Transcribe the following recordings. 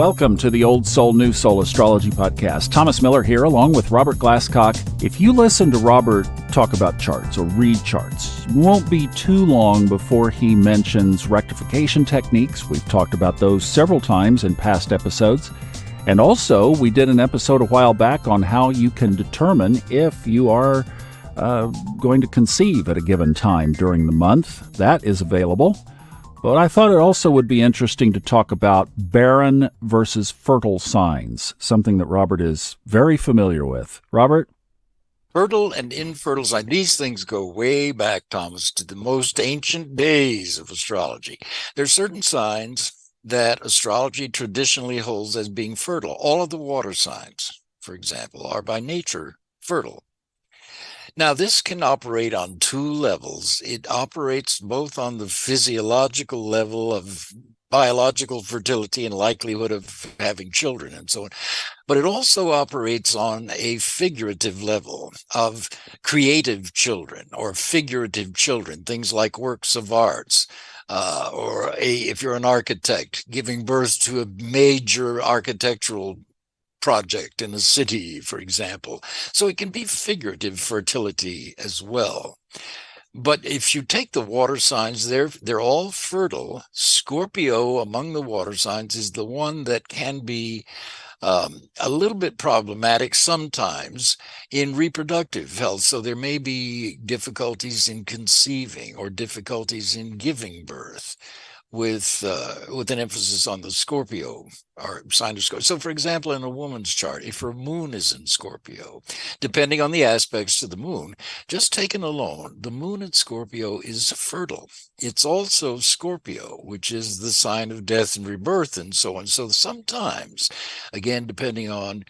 Welcome to the Old Soul, New Soul Astrology Podcast. Thomas Miller here, along with Robert Glasscock. If you listen to Robert talk about charts or read charts, it won't be too long before he mentions rectification techniques. We've talked about those several times in past episodes. And also, we did an episode a while back on how you can determine if you are going to conceive at a given time during the month. That is available. But I thought it also would be interesting to talk about barren versus fertile signs, something that Robert is very familiar with. Robert? Fertile and infertile signs. These things go way back, Thomas, to the most ancient days of astrology. There are certain signs that astrology traditionally holds as being fertile. All of the water signs, for example, are by nature fertile. Now, this can operate on two levels. It operates both on the physiological level of biological fertility and likelihood of having children and so on. But it also operates on a figurative level of creative children or figurative children, things like works of arts. If you're an architect, giving birth to a major architectural project in a city, for example. So it can be figurative fertility as well. But if you take the water signs, they're all fertile. Scorpio among the water signs is the one that can be a little bit problematic sometimes in reproductive health. So there may be difficulties in conceiving or difficulties in giving birth with an emphasis on the Scorpio or sign of Scorpio. So, for example, in a woman's chart, if her moon is in Scorpio, depending on the aspects to the moon, just taken alone, the moon in Scorpio is fertile. It's also Scorpio, which is the sign of death and rebirth and so on. So sometimes, again, depending on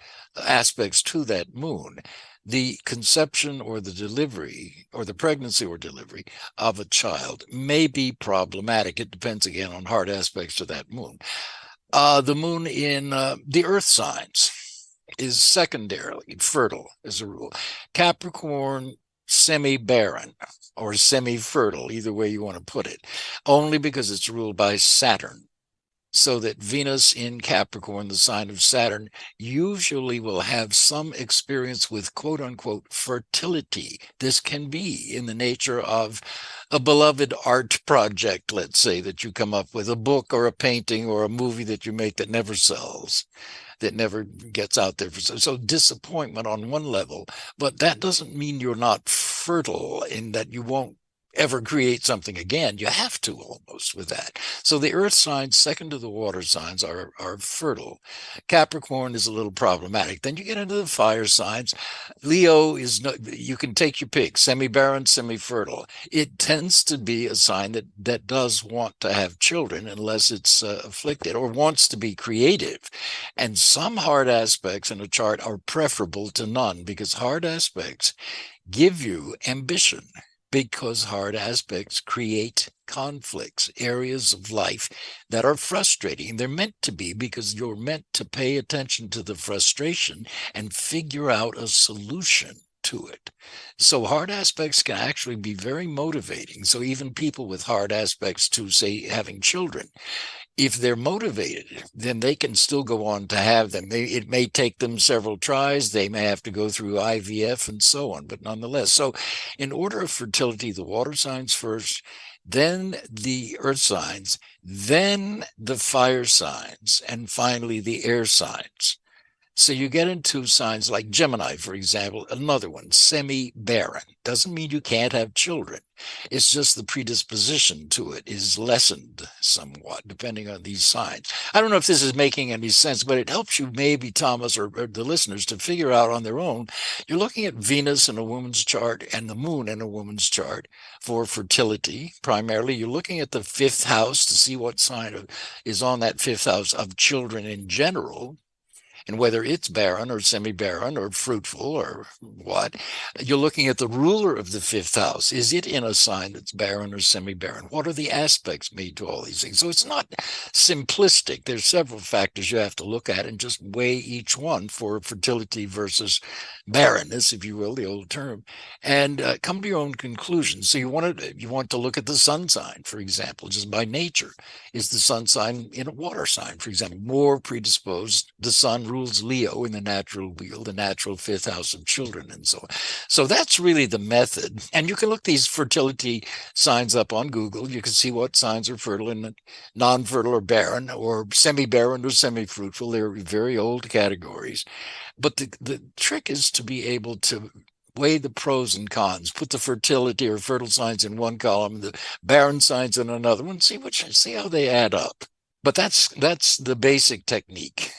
aspects to that moon, the conception or the delivery or the pregnancy or delivery of a child may be problematic. It depends again on hard aspects to that moon. The moon in the earth signs is secondarily fertile as a rule. Capricorn, semi-barren or semi-fertile, either way you want to put it, only because it's ruled by Saturn. So that Venus in Capricorn, the sign of Saturn, usually will have some experience with quote-unquote fertility. This can be in the nature of a beloved art project, let's say, that you come up with, a book or a painting or a movie that you make that never sells, that never gets out there. So disappointment on one level, but that doesn't mean you're not fertile in that you won't ever create something again. You have to almost with that. So the earth signs, second to the water signs, are fertile. Capricorn is a little problematic. Then you get into the fire signs. Leo is, you can take your pick, semi-barren, semi-fertile. It tends to be a sign that does want to have children unless it's afflicted or wants to be creative. And some hard aspects in a chart are preferable to none because hard aspects give you ambition. Because hard aspects create conflicts, areas of life that are frustrating. They're meant to be because you're meant to pay attention to the frustration and figure out a solution to it. So hard aspects can actually be very motivating. So even people with hard aspects to, say, having children, if they're motivated, then they can still go on to have them. It may take them several tries. They may have to go through IVF and so on, but nonetheless. So in order of fertility, the water signs first, then the earth signs, then the fire signs, and finally the air signs. So you get into signs like Gemini, for example, another one, semi-barren. Doesn't mean you can't have children. It's just the predisposition to it is lessened somewhat, depending on these signs. I don't know if this is making any sense, but it helps you maybe, Thomas, or the listeners to figure out on their own. You're looking at Venus in a woman's chart and the moon in a woman's chart for fertility. Primarily, you're looking at the fifth house to see what sign is on that fifth house of children in general. And whether it's barren or semi-barren or fruitful or what, you're looking at the ruler of the fifth house. Is it in a sign that's barren or semi-barren? What are the aspects made to all these things? So it's not simplistic. There's several factors you have to look at and just weigh each one for fertility versus barrenness, if you will, the old term, and come to your own conclusions. So you want to look at the sun sign, for example, just by nature. Is the sun sign in a water sign, for example, more predisposed? The sun rules Leo in the natural wheel, the natural fifth house of children, and so on. So that's really the method. And you can look these fertility signs up on Google. You can see what signs are fertile and non-fertile or barren or semi-barren or semi-fruitful. They're very old categories. But the trick is to be able to weigh the pros and cons, put the fertility or fertile signs in one column, the barren signs in another one, see how they add up. But that's the basic technique.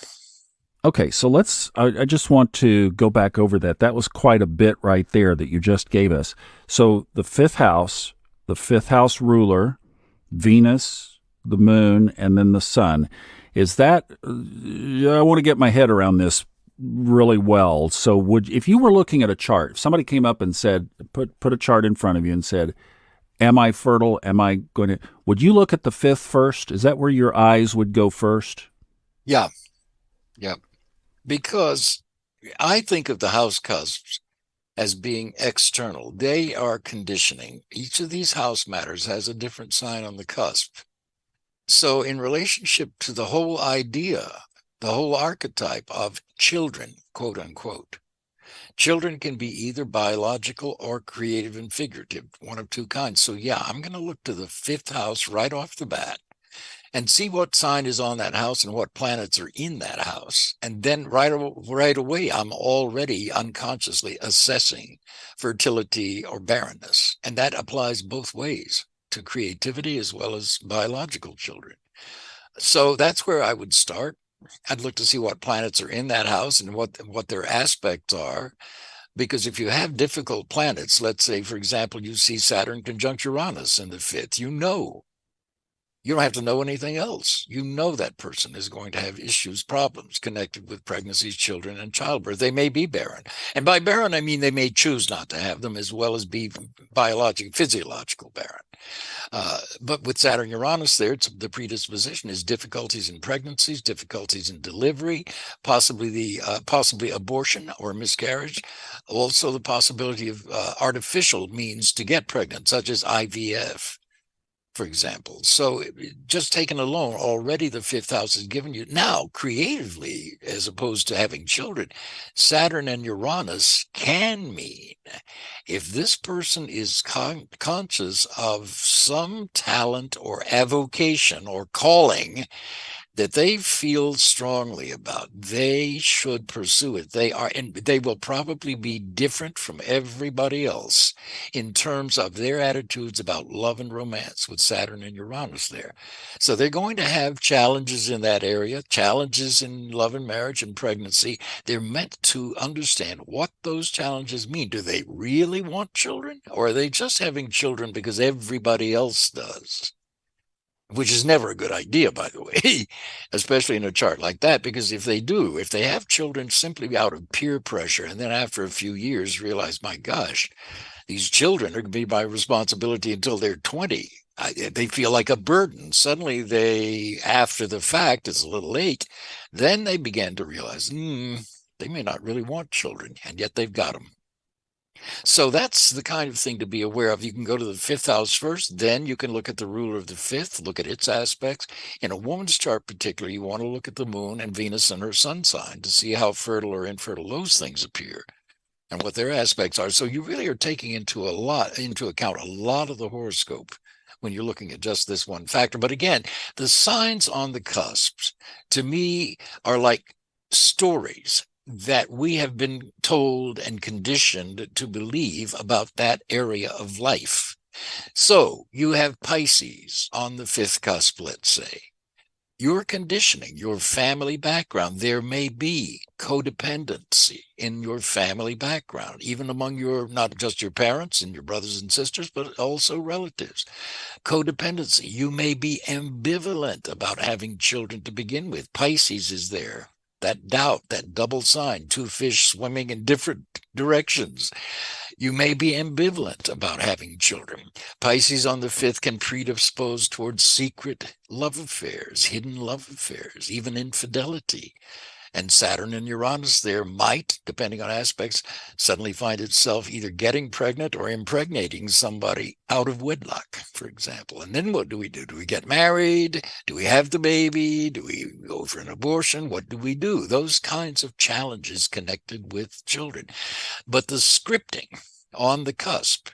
Okay, so I just want to go back over that. That was quite a bit right there that you just gave us. So the fifth house ruler, Venus, the moon, and then the sun. Is that, I want to get my head around this really well. So if you were looking at a chart, if somebody came up and said, put a chart in front of you and said, am I fertile? Would you look at the fifth first? Is that where your eyes would go first? Yeah. Because I think of the house cusps as being external. They are conditioning. Each of these house matters has a different sign on the cusp. So in relationship to the whole idea, the whole archetype of children, quote unquote, children can be either biological or creative and figurative, one of two kinds. So yeah, I'm going to look to the fifth house right off the bat and see what sign is on that house and what planets are in that house. And then right away, I'm already unconsciously assessing fertility or barrenness. And that applies both ways, to creativity as well as biological children. So that's where I would start. I'd look to see what planets are in that house and what their aspects are. Because if you have difficult planets, let's say, for example, you see Saturn conjunct Uranus in the fifth, you don't have to know anything else. You know that person is going to have issues, problems connected with pregnancies, children, and childbirth. They may be barren. And by barren, I mean they may choose not to have them as well as be physiological barren. But with Saturn Uranus there, the predisposition is difficulties in pregnancies, difficulties in delivery, possibly abortion or miscarriage, also the possibility of artificial means to get pregnant, such as IVF. For example. So just taken alone, already the fifth house has given you, now creatively, as opposed to having children, Saturn and Uranus can mean, if this person is conscious of some talent or avocation or calling that they feel strongly about, they should pursue it. And they will probably be different from everybody else in terms of their attitudes about love and romance with Saturn and Uranus there. So they're going to have challenges in that area, challenges in love and marriage and pregnancy. They're meant to understand what those challenges mean. Do they really want children, or are they just having children because everybody else does? Which is never a good idea, by the way, especially in a chart like that, because if they have children simply out of peer pressure, and then after a few years realize, my gosh, these children are going to be my responsibility until they're 20. They feel like a burden. Suddenly after the fact, it's a little late, then they begin to realize, they may not really want children, and yet they've got them. So that's the kind of thing to be aware of. You can go to the fifth house first, then you can look at the ruler of the fifth, look at its aspects. In a woman's chart particularly, you want to look at the moon and Venus and her sun sign to see how fertile or infertile those things appear and what their aspects are. So you really are taking into account a lot of the horoscope when you're looking at just this one factor. But again, the signs on the cusps, to me, are like stories that we have been told and conditioned to believe about that area of life. So you have Pisces on the fifth cusp, let's say. Your conditioning, your family background, there may be codependency in your family background, even among not just your parents and your brothers and sisters, but also relatives. Codependency, you may be ambivalent about having children to begin with. Pisces is there. that doubt, that double sign, two fish swimming in different directions. You may be ambivalent about having children. Pisces on the 5th can predispose towards secret love affairs, hidden love affairs, even infidelity. And Saturn and Uranus there might, depending on aspects, suddenly find itself either getting pregnant or impregnating somebody out of wedlock, for example. And then what do we do? Do we get married? Do we have the baby? Do we go for an abortion? What do we do? Those kinds of challenges connected with children. But the scripting on the cusp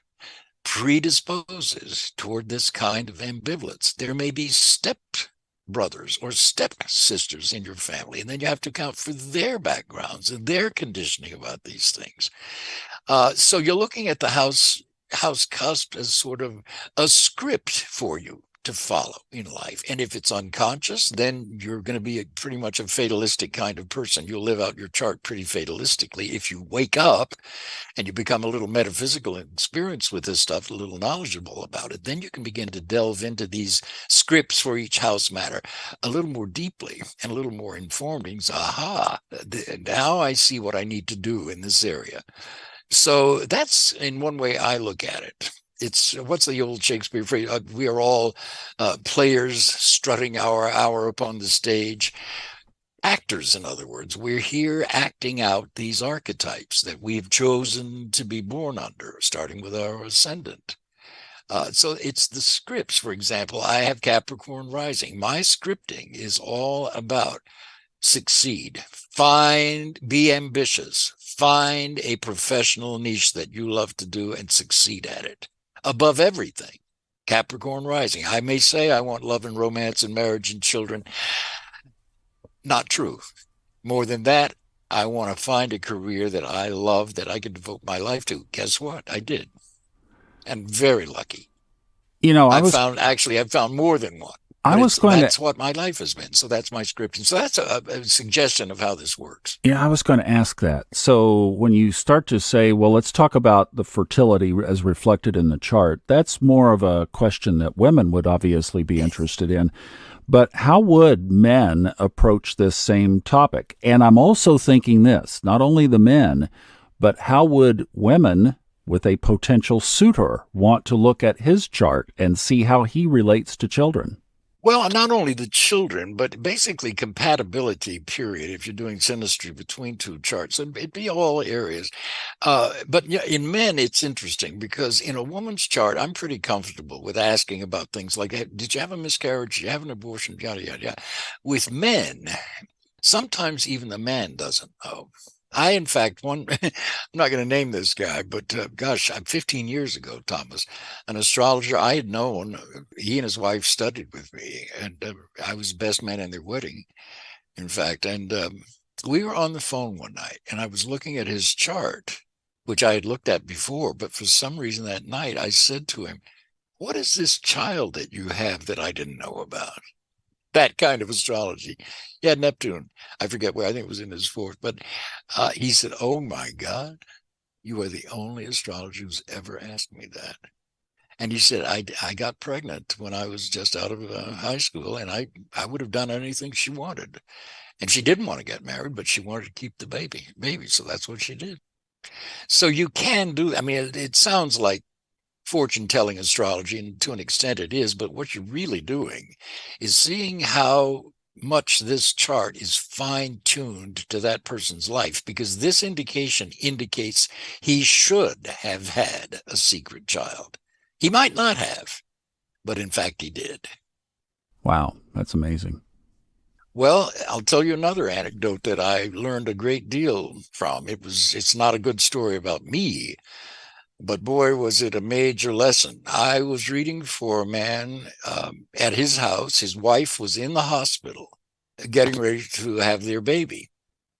predisposes toward this kind of ambivalence. There may be step brothers or step sisters in your family, and then you have to account for their backgrounds and their conditioning about these things. So you're looking at the house cusp as sort of a script for you to follow in life. And if it's unconscious, then you're going to be pretty much a fatalistic kind of person. You'll live out your chart pretty fatalistically. If you wake up and you become a little metaphysical and experienced with this stuff, a little knowledgeable about it, then you can begin to delve into these scripts for each house matter a little more deeply and a little more informed. And now I see what I need to do in this area. So that's, in one way, I look at it. It's, what's the old Shakespeare phrase? We are all players strutting our hour upon the stage. Actors, in other words. We're here acting out these archetypes that we've chosen to be born under, starting with our ascendant. So it's the scripts. For example, I have Capricorn rising. My scripting is all about succeed, be ambitious, find a professional niche that you love to do and succeed at it. Above everything, Capricorn rising. I may say I want love and romance and marriage and children. Not true. More than that, I want to find a career that I love, that I could devote my life to. Guess what? I did. And very lucky. I've found more than one. That's what my life has been. So that's my scripting. So that's a suggestion of how this works. Yeah, I was going to ask that. So when you start to say, well, let's talk about the fertility as reflected in the chart, that's more of a question that women would obviously be interested in. But how would men approach this same topic? And I'm also thinking this, not only the men, but how would women with a potential suitor want to look at his chart and see how he relates to children? Well, not only the children, but basically compatibility, period, if you're doing synastry between two charts. It'd be all areas. But in men, it's interesting because in a woman's chart, I'm pretty comfortable with asking about things like, hey, did you have a miscarriage? Did you have an abortion? Yada, yada, yada. With men, sometimes even the man doesn't know. In fact, I'm not going to name this guy, but gosh, 15 years ago, Thomas, an astrologer I had known, he and his wife studied with me, and I was the best man in their wedding, in fact. And we were on the phone one night, and I was looking at his chart, which I had looked at before, but for some reason that night I said to him, what is this child that you have that I didn't know about? That kind of astrology. Yeah, Neptune. I forget where. I think it was in his 4th. But he said, oh, my God, you are the only astrologer who's ever asked me that. And he said, I got pregnant when I was just out of high school, and I would have done anything she wanted. And she didn't want to get married, but she wanted to keep the baby. So that's what she did. So you can do, it sounds like fortune-telling astrology, and to an extent it is, but what you're really doing is seeing how much this chart is fine-tuned to that person's life, because this indication indicates he should have had a secret child. He might not have, but in fact he did. Wow, that's amazing. Well, I'll tell you another anecdote that I learned a great deal from. It's not a good story about me, but boy, was it a major lesson. I was reading for a man at his house. His wife was in the hospital getting ready to have their baby.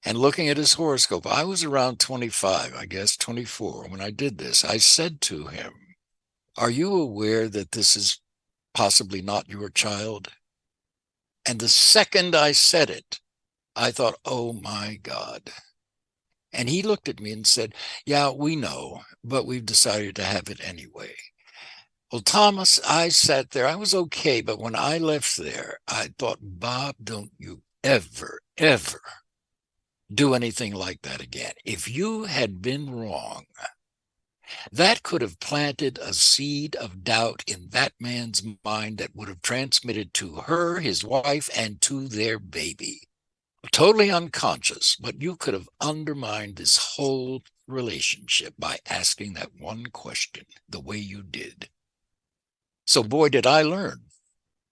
And looking at his horoscope, I was around 25, I guess, 24. When I did this, I said to him, are you aware that this is possibly not your child? And the second I said it, I thought, oh my God. And he looked at me and said, yeah, we know, but we've decided to have it anyway. Well, Thomas, I sat there. I was okay. But when I left there, I thought, Bob, don't you ever do anything like that again. If you had been wrong, that could have planted a seed of doubt in that man's mind that would have transmitted to her, his wife, and to their baby. Totally unconscious, but you could have undermined this whole relationship by asking that one question the way you did. So boy, did I learn.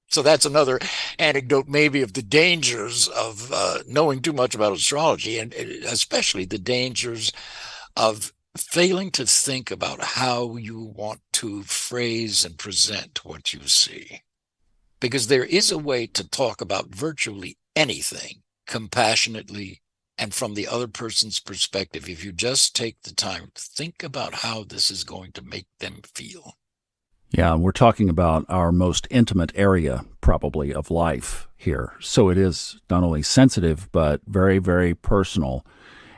So that's another anecdote maybe of the dangers of knowing too much about astrology, and especially the dangers of failing to think about how you want to phrase and present what you see. Because there is a way to talk about virtually anything compassionately and from the other person's perspective if you just take the time to think about how this is going to make them feel. Yeah, we're talking about our most intimate area, probably, of life here. So it is not only sensitive, but very, very personal.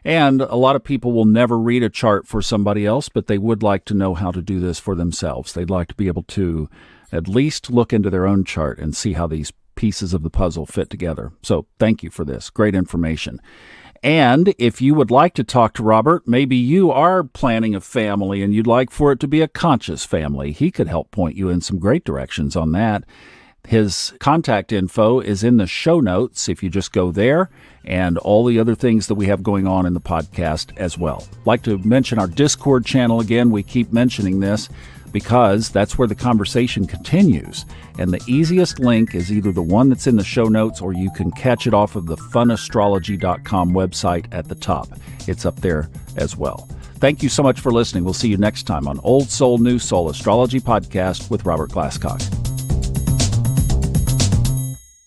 And a lot of people will never read a chart for somebody else, but they would like to know how to do this for themselves. They'd like to be able to at least look into their own chart and see how these pieces of the puzzle fit together. So thank you for this. Great information. And if you would like to talk to Robert, maybe you are planning a family and you'd like for it to be a conscious family, he could help point you in some great directions on that. His contact info is in the show notes if you just go there, and all the other things that we have going on in the podcast as well. I'd like to mention our Discord channel again. We keep mentioning this because that's where the conversation continues. And the easiest link is either the one that's in the show notes, or you can catch it off of the funastrology.com website at the top. It's up there as well. Thank you so much for listening. We'll see you next time on Old Soul, New Soul Astrology Podcast with Robert Glasscock.